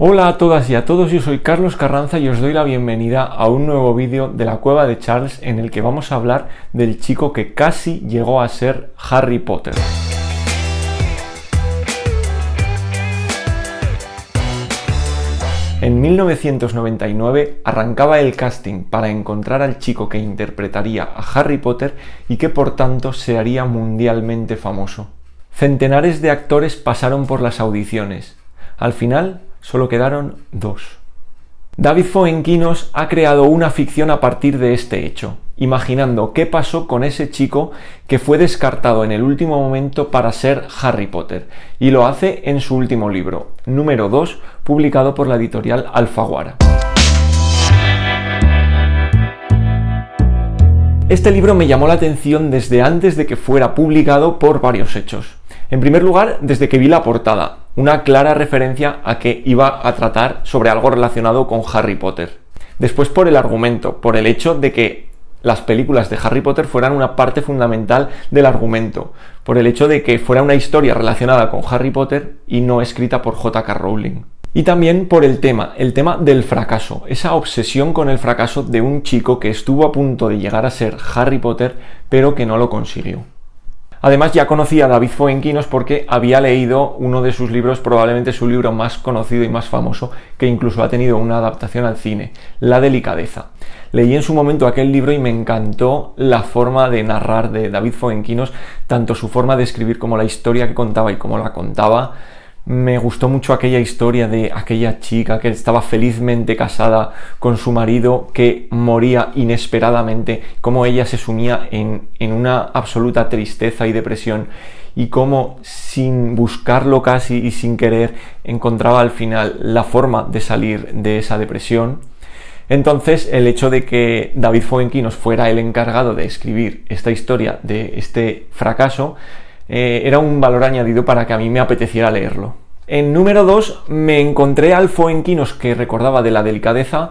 Hola a todas y a todos, yo soy Carlos Carranza y os doy la bienvenida a un nuevo vídeo de la Cueva de Charles en el que vamos a hablar del chico que casi llegó a ser Harry Potter. En 1999 arrancaba el casting para encontrar al chico que interpretaría a Harry Potter y que por tanto se haría mundialmente famoso. Centenares de actores pasaron por las audiciones. Al final solo quedaron 2. David Fuenquinos ha creado una ficción a partir de este hecho, imaginando qué pasó con ese chico que fue descartado en el último momento para ser Harry Potter, y lo hace en su último libro, número 2, publicado por la editorial Alfaguara. Este libro me llamó la atención desde antes de que fuera publicado por varios hechos. En primer lugar, desde que vi la portada, una clara referencia a que iba a tratar sobre algo relacionado con Harry Potter. Después por el argumento, por el hecho de que las películas de Harry Potter fueran una parte fundamental del argumento, por el hecho de que fuera una historia relacionada con Harry Potter y no escrita por J.K. Rowling. Y también por el tema del fracaso, esa obsesión con el fracaso de un chico que estuvo a punto de llegar a ser Harry Potter, pero que no lo consiguió. Además, ya conocía a David Fuenquinos porque había leído uno de sus libros, probablemente su libro más conocido y más famoso, que incluso ha tenido una adaptación al cine, La delicadeza. Leí en su momento aquel libro y me encantó la forma de narrar de David Fuenquinos, tanto su forma de escribir como la historia que contaba y cómo la contaba. Me gustó mucho aquella historia de aquella chica que estaba felizmente casada con su marido que moría inesperadamente, cómo ella se sumía en una absoluta tristeza y depresión y cómo sin buscarlo casi y sin querer encontraba al final la forma de salir de esa depresión. Entonces el hecho de que David Fuenquinos fuera el encargado de escribir esta historia de este fracaso era un valor añadido para que a mí me apeteciera leerlo. En número 2 me encontré al Fuenquinos que recordaba de La delicadeza,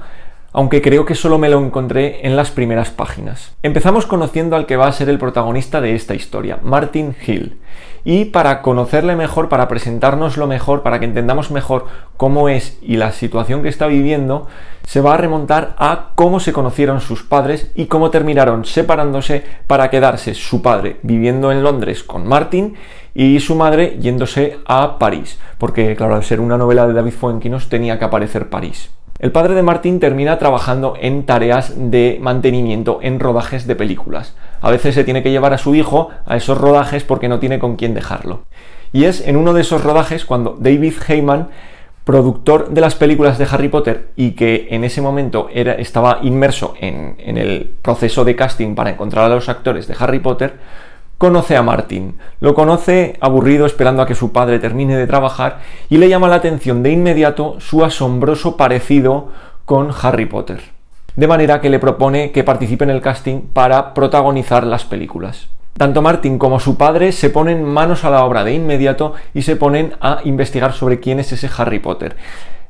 aunque creo que solo me lo encontré en las primeras páginas. Empezamos conociendo al que va a ser el protagonista de esta historia, Martin Hill. Y para conocerle mejor, para presentárnoslo mejor, para que entendamos mejor cómo es y la situación que está viviendo, se va a remontar a cómo se conocieron sus padres y cómo terminaron separándose para quedarse su padre viviendo en Londres con Martin y su madre yéndose a París, porque claro, al ser una novela de David Fuenquinos tenía que aparecer París. El padre de Martin termina trabajando en tareas de mantenimiento en rodajes de películas. A veces se tiene que llevar a su hijo a esos rodajes porque no tiene con quién dejarlo. Y es en uno de esos rodajes cuando David Heyman, productor de las películas de Harry Potter y que en ese momento estaba inmerso en el proceso de casting para encontrar a los actores de Harry Potter, conoce a Martin. Lo conoce aburrido esperando a que su padre termine de trabajar y le llama la atención de inmediato su asombroso parecido con Harry Potter. De manera que le propone que participe en el casting para protagonizar las películas. Tanto Martin como su padre se ponen manos a la obra de inmediato y se ponen a investigar sobre quién es ese Harry Potter.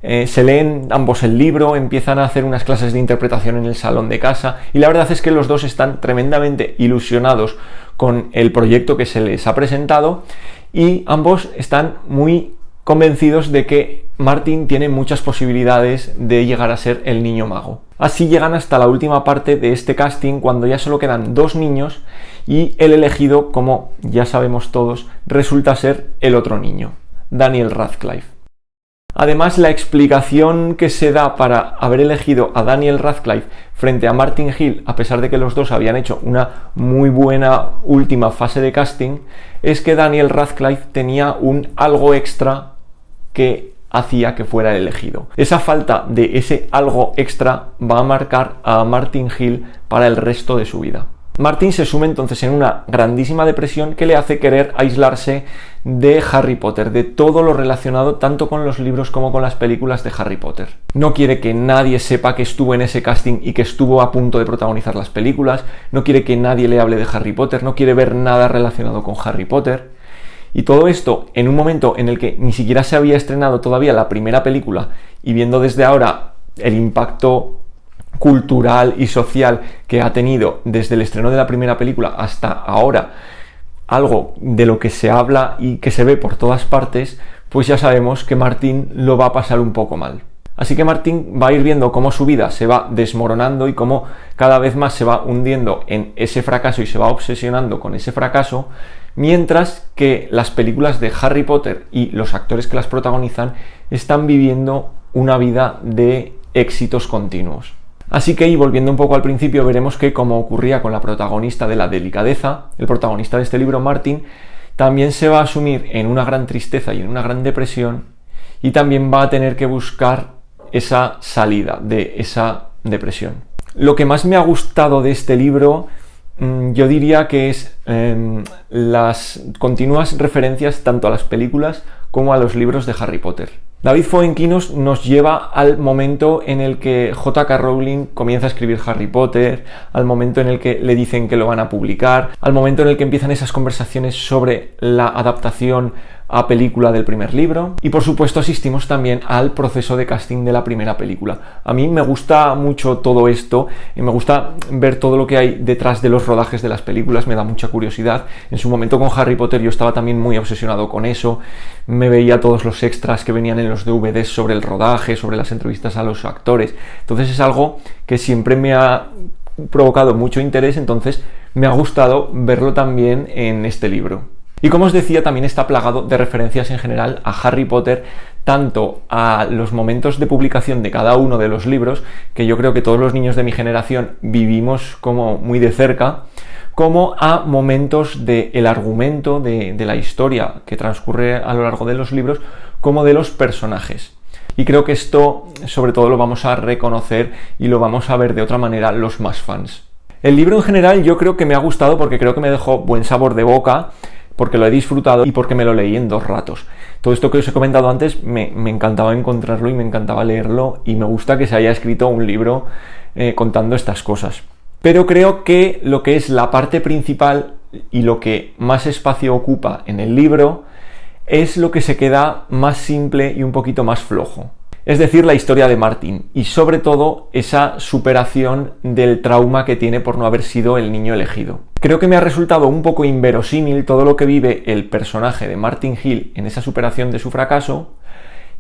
Se leen ambos el libro, empiezan a hacer unas clases de interpretación en el salón de casa y la verdad es que los dos están tremendamente ilusionados con el proyecto que se les ha presentado y ambos están muy convencidos de que Martin tiene muchas posibilidades de llegar a ser el niño mago. Así llegan hasta la última parte de este casting cuando ya solo quedan 2 niños y el elegido, como ya sabemos todos, resulta ser el otro niño, Daniel Radcliffe. Además, la explicación que se da para haber elegido a Daniel Radcliffe frente a Martin Hill, a pesar de que los dos habían hecho una muy buena última fase de casting, es que Daniel Radcliffe tenía un algo extra que hacía que fuera el elegido. Esa falta de ese algo extra va a marcar a Martin Hill para el resto de su vida. Martin se sume entonces en una grandísima depresión que le hace querer aislarse de Harry Potter, de todo lo relacionado tanto con los libros como con las películas de Harry Potter. No quiere que nadie sepa que estuvo en ese casting y que estuvo a punto de protagonizar las películas, no quiere que nadie le hable de Harry Potter, no quiere ver nada relacionado con Harry Potter. Y todo esto en un momento en el que ni siquiera se había estrenado todavía la primera película y viendo desde ahora el impacto cultural y social que ha tenido desde el estreno de la primera película hasta ahora, algo de lo que se habla y que se ve por todas partes, pues ya sabemos que Martin lo va a pasar un poco mal. Así que Martin va a ir viendo cómo su vida se va desmoronando y cómo cada vez más se va hundiendo en ese fracaso y se va obsesionando con ese fracaso, mientras que las películas de Harry Potter y los actores que las protagonizan están viviendo una vida de éxitos continuos. Así que, y volviendo un poco al principio, veremos que, como ocurría con la protagonista de La delicadeza, el protagonista de este libro, Martin, también se va a sumir en una gran tristeza y en una gran depresión, y también va a tener que buscar esa salida de esa depresión. Lo que más me ha gustado de este libro, yo diría que es las continuas referencias tanto a las películas como a los libros de Harry Potter. David Fuenquinos nos lleva al momento en el que J.K. Rowling comienza a escribir Harry Potter, al momento en el que le dicen que lo van a publicar, al momento en el que empiezan esas conversaciones sobre la adaptación a película del primer libro, y por supuesto asistimos también al proceso de casting de la primera película. A mí me gusta mucho todo esto y me gusta ver todo lo que hay detrás de los rodajes de las películas, me da mucha curiosidad. En su momento con Harry Potter yo estaba también muy obsesionado con eso, me veía todos los extras que venían en los DVDs sobre el rodaje, sobre las entrevistas a los actores, entonces es algo que siempre me ha provocado mucho interés, entonces me ha gustado verlo también en este libro. Y como os decía, también está plagado de referencias en general a Harry Potter, tanto a los momentos de publicación de cada uno de los libros, que yo creo que todos los niños de mi generación vivimos como muy de cerca, como a momentos del argumento, de la historia que transcurre a lo largo de los libros, como de los personajes. Y creo que esto, sobre todo, lo vamos a reconocer y lo vamos a ver de otra manera los más fans. El libro en general yo creo que me ha gustado porque creo que me dejó buen sabor de boca, porque lo he disfrutado y porque me lo leí en 2 ratos. Todo esto que os he comentado antes me encantaba encontrarlo y me encantaba leerlo, y me gusta que se haya escrito un libro contando estas cosas. Pero creo que lo que es la parte principal y lo que más espacio ocupa en el libro es lo que se queda más simple y un poquito más flojo. Es decir, la historia de Martin y sobre todo esa superación del trauma que tiene por no haber sido el niño elegido. Creo que me ha resultado un poco inverosímil todo lo que vive el personaje de Martin Hill en esa superación de su fracaso,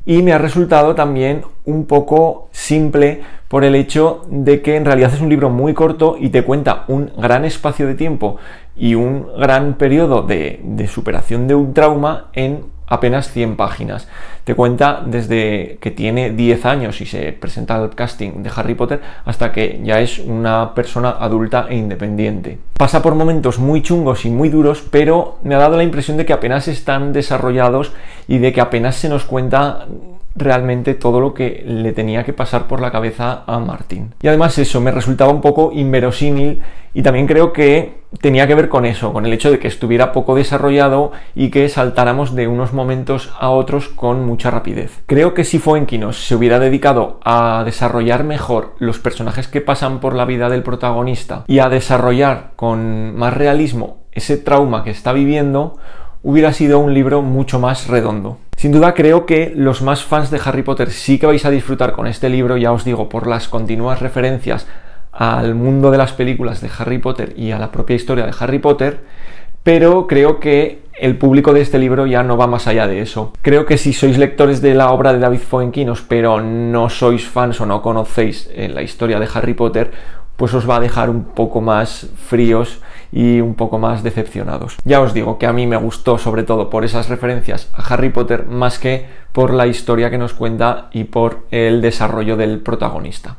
y me ha resultado también un poco simple por el hecho de que en realidad es un libro muy corto y te cuenta un gran espacio de tiempo y un gran periodo de superación de un trauma en apenas 100 páginas. Te cuenta desde que tiene 10 años y se presenta al casting de Harry Potter hasta que ya es una persona adulta e independiente. Pasa por momentos muy chungos y muy duros, pero me ha dado la impresión de que apenas están desarrollados y de que apenas se nos cuenta realmente todo lo que le tenía que pasar por la cabeza a Martin. Y además eso me resultaba un poco inverosímil, y también creo que tenía que ver con eso, con el hecho de que estuviera poco desarrollado y que saltáramos de unos momentos a otros con mucha rapidez. Creo que si Fuenquinos se hubiera dedicado a desarrollar mejor los personajes que pasan por la vida del protagonista y a desarrollar con más realismo ese trauma que está viviendo, hubiera sido un libro mucho más redondo. Sin duda creo que los más fans de Harry Potter sí que vais a disfrutar con este libro, ya os digo, por las continuas referencias al mundo de las películas de Harry Potter y a la propia historia de Harry Potter, pero creo que el público de este libro ya no va más allá de eso. Creo que si sois lectores de la obra de David Fuenquinos, pero no sois fans o no conocéis la historia de Harry Potter, pues os va a dejar un poco más fríos y un poco más decepcionados. Ya os digo que a mí me gustó sobre todo por esas referencias a Harry Potter más que por la historia que nos cuenta y por el desarrollo del protagonista.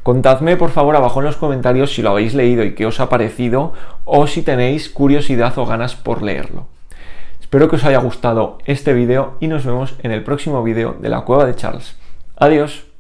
Contadme por favor abajo en los comentarios si lo habéis leído y qué os ha parecido, o si tenéis curiosidad o ganas por leerlo. Espero que os haya gustado este vídeo y nos vemos en el próximo vídeo de la Cueva de Charles. Adiós.